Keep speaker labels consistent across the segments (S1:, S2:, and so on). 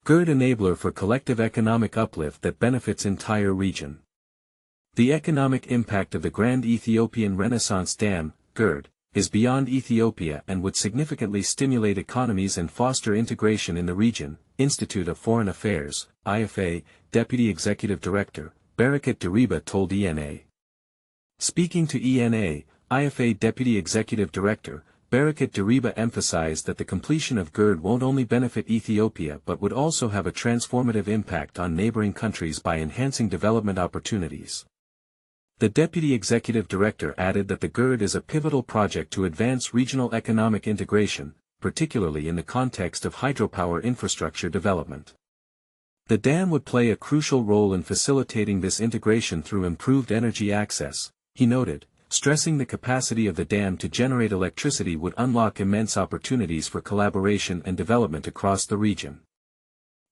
S1: GERD enabler for collective economic uplift that benefits entire region. The economic impact of the Grand Ethiopian Renaissance Dam, GERD, is beyond Ethiopia and would significantly stimulate economies and foster integration in the region, Institute of Foreign Affairs, IFA, Deputy Executive Director, Barakat Dariba told ENA. Speaking to ENA, IFA Deputy Executive Director, Barakat Dariba emphasized that the completion of GERD won't only benefit Ethiopia but would also have a transformative impact on neighboring countries by enhancing development opportunities. The Deputy Executive Director added that the GERD is a pivotal project to advance regional economic integration, particularly in the context of hydropower infrastructure development. The dam would play a crucial role in facilitating this integration through improved energy access, he noted, stressing the capacity of the dam to generate electricity would unlock immense opportunities for collaboration and development across the region.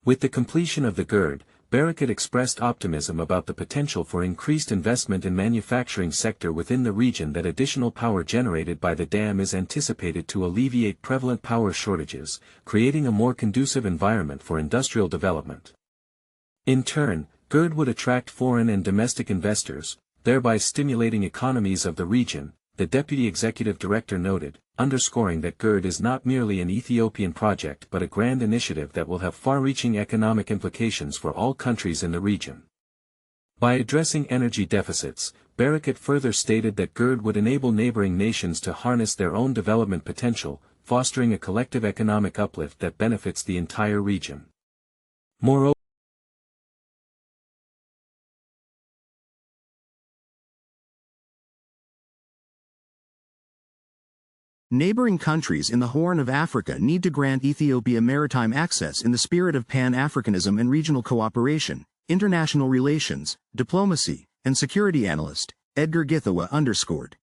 S1: With the completion of the GERD, Barakat expressed optimism about the potential for increased investment in manufacturing sector within the region. That additional power generated by the dam is anticipated to alleviate prevalent power shortages, creating a more conducive environment for industrial development. In turn, GERD would attract foreign and domestic investors, thereby stimulating economies of the region, the Deputy Executive Director noted, underscoring that GERD is not merely an Ethiopian project but a grand initiative that will have far-reaching economic implications for all countries in the region. By addressing energy deficits, Barakat further stated that GERD would enable neighboring nations to harness their own development potential, fostering a collective economic uplift that benefits the entire region. Moreover,
S2: neighboring countries in the Horn of Africa need to grant Ethiopia maritime access in the spirit of Pan-Africanism and regional cooperation, international relations, diplomacy, and security analyst, Edgar Githawa underscored.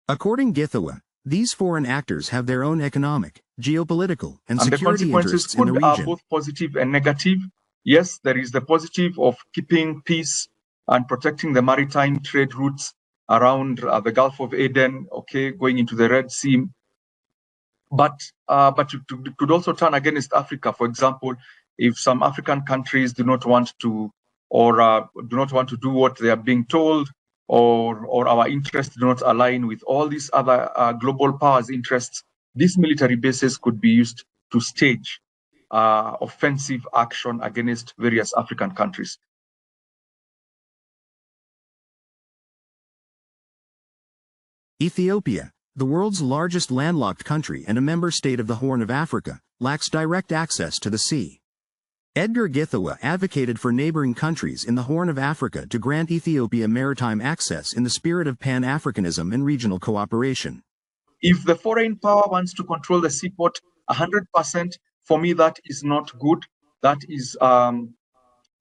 S2: According Githawa, these foreign actors have their own economic, geopolitical, and security interests in the region.
S3: The consequences are both positive and negative. Yes, there is the positive of keeping peace and protecting the maritime trade routes around the Gulf of Aden, going into the Red Sea. But it could also turn against Africa. For example, if some African countries do not want to, or do not want to do what they are being told, or our interests do not align with all these other global powers' interests, these military bases could be used to stage offensive action against various African countries.
S2: Ethiopia, the world's largest landlocked country and a member state of the Horn of Africa, lacks direct access to the sea. Edgar Githawa advocated for neighboring countries in the Horn of Africa to grant Ethiopia maritime access in the spirit of Pan-Africanism and regional cooperation.
S3: If the foreign power wants to control the seaport 100%, for me that is not good. That is, the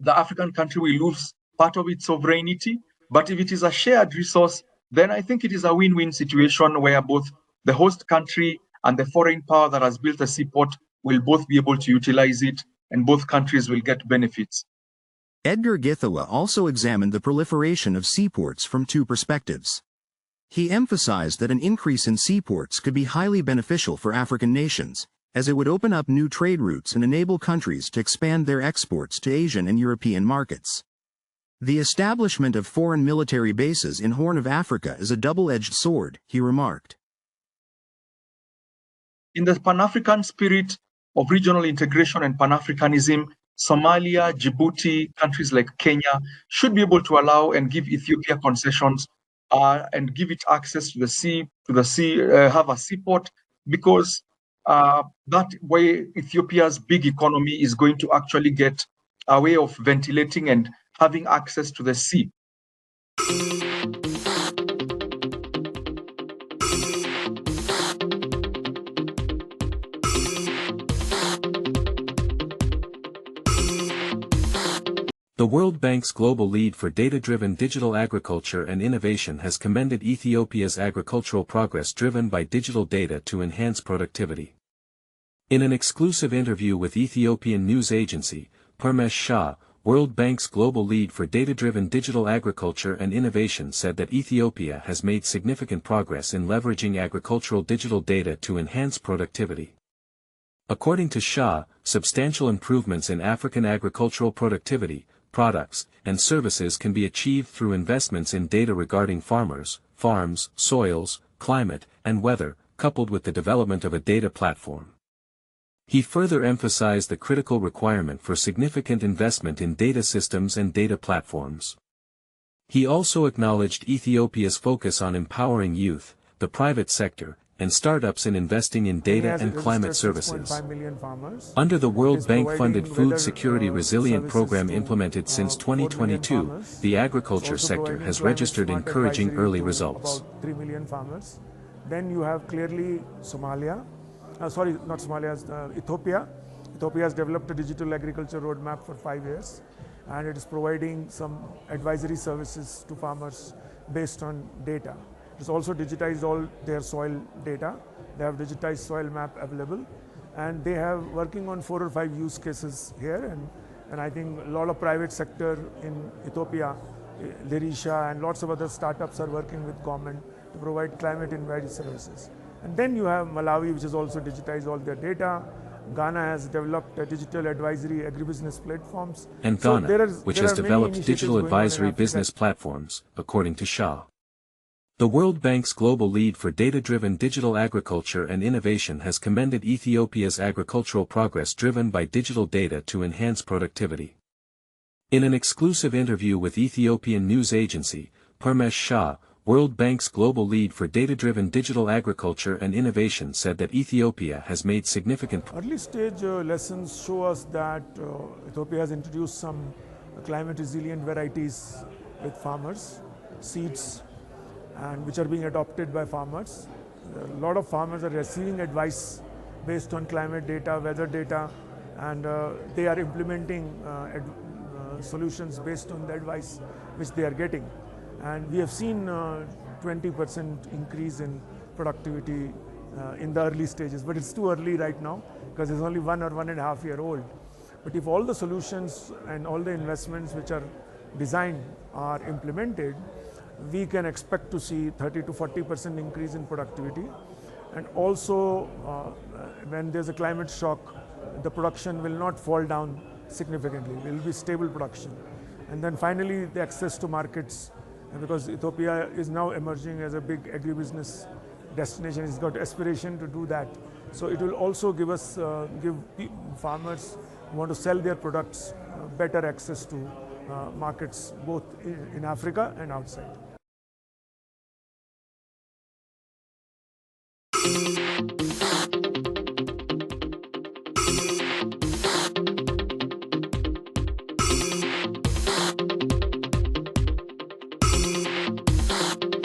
S3: African country will lose part of its sovereignty. But if it is a shared resource, then I think it is a win-win situation where both the host country and the foreign power that has built a seaport will both be able to utilize it, and both countries will get benefits.
S2: Edgar Githawa also examined the proliferation of seaports from two perspectives. He emphasized that an increase in seaports could be highly beneficial for African nations, as it would open up new trade routes and enable countries to expand their exports to Asian and European markets. The establishment of foreign military bases in Horn of Africa is a double-edged sword, he remarked.
S3: In the Pan-African spirit of regional integration and Pan-Africanism, Somalia, Djibouti, countries like Kenya should be able to allow and give Ethiopia concessions and give it access to the sea, have a seaport, because that way Ethiopia's big economy is going to actually get a way of ventilating and having access to the sea.
S1: The World Bank's global lead for data-driven digital agriculture and innovation has commended Ethiopia's agricultural progress driven by digital data to enhance productivity. In an exclusive interview with Ethiopian news agency, Parmesh Shah, World Bank's global lead for data-driven digital agriculture and innovation, said that Ethiopia has made significant progress in leveraging agricultural digital data to enhance productivity. According to Shah, substantial improvements in African agricultural productivity, products, and services can be achieved through investments in data regarding farmers, farms, soils, climate, and weather, coupled with the development of a data platform. He further emphasized the critical requirement for significant investment in data systems and data platforms. He also acknowledged Ethiopia's focus on empowering youth, the private sector, and startups in investing in data and climate services. Under the World Bank-funded Food Security Resilient Program implemented since 2022, the agriculture sector has registered encouraging early results.
S4: 3 million farmers. Then you have clearly Ethiopia. Ethiopia has developed a digital agriculture roadmap for 5 years, and it is providing some advisory services to farmers based on data. It's also digitized all their soil data. They have digitized soil map available, and they have working on 4 or 5 use cases here. And I think a lot of private sector in Ethiopia, Lerisha and lots of other startups are working with government to provide climate inquiry services. And then you have Malawi, which has also digitized all their data. Ghana has developed digital advisory agribusiness platforms.
S1: And Ghana, which has developed digital advisory business platforms, according to Shah. The World Bank's global lead for data-driven digital agriculture and innovation has commended Ethiopia's agricultural progress driven by digital data to enhance productivity. In an exclusive interview with Ethiopian news agency, Parmesh Shah, World Bank's global lead for data-driven digital agriculture and innovation, said that Ethiopia has made significant
S4: early stage lessons show us that Ethiopia has introduced some climate resilient varieties with farmers, seeds, and which are being adopted by farmers. A lot of farmers are receiving advice based on climate data, weather data, and they are implementing solutions based on the advice which they are getting. And we have seen 20% increase in productivity in the early stages, but it's too early right now because it's only 1 or 1.5 year old. But if all the solutions and all the investments which are designed are implemented, we can expect to see 30 to 40% increase in productivity. And also, when there's a climate shock, the production will not fall down significantly. It will be stable production. And then finally, the access to markets, because Ethiopia is now emerging as a big agribusiness destination. It's got aspiration to do that. So it will also give us, give farmers who want to sell their products better access to markets both in Africa and outside.